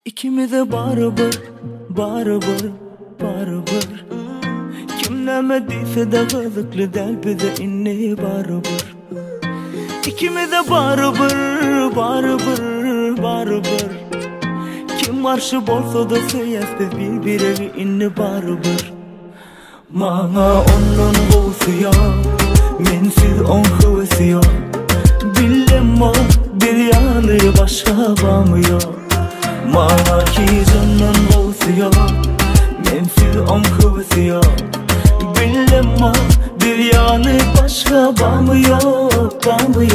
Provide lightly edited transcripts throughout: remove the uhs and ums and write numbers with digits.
İkimize baribir, baribir, baribir. Kim nima deyse de qiziqli dal bize inni baribir. İkimize baribir, baribir, baribir. Kim qarshi bo'lsa da suyasiz bir-biriga inni baribir. Mana onun bo'lsa mensiz on xivisi Billemmo bir yanı başka bormi Mana ki canın bo'lsa mensiz on xivisi Billemmo bir yanı başka bormi bormi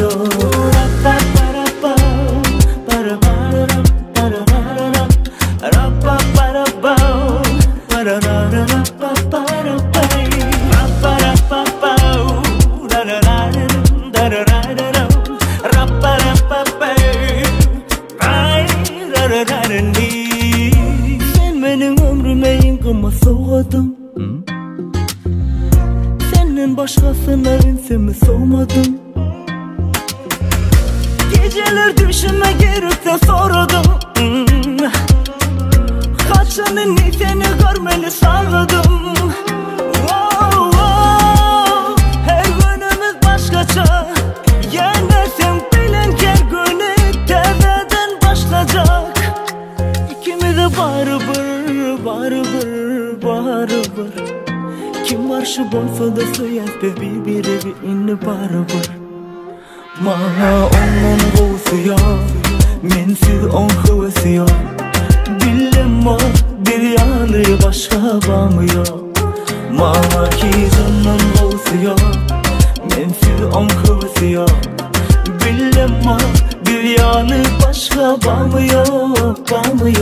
Sen benim ömrüme yıkıma soğudun Senin başkasına insemi soğumadım Geceler düşüme girip sordum Kaçanın seni görmeli sağladım Her günümüz başkaça Yenersen bilen her günü tezeden başlayacak İkimiz de baribir, baribir, baribir Kim karşı bolsa da suyasiz bir-biriga inni baribir Mana onun bo'lsa mensiz on xivisi Billemmo bir yanı başka bormi Mana ki canım bo'lsa mensiz on xivisi Billemmo bir yanı başka bormi bormi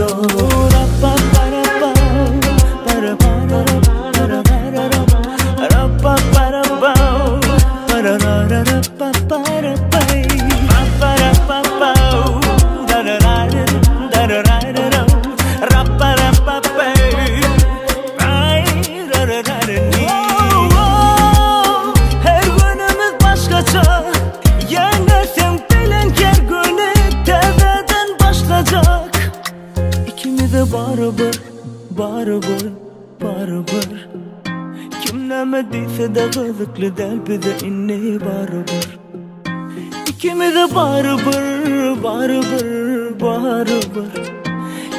Her günümüz başkaça Yenersen bilen her günü tezeden başlayacak İkimiz de baribir, baribir, baribir Kim nima deyse de qiziqli dal bize inni baribir İkimiz de baribir, baribir, baribir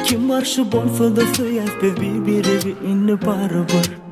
Kim qarshi bo'lsa da suyasiz bir-biriga inni baribir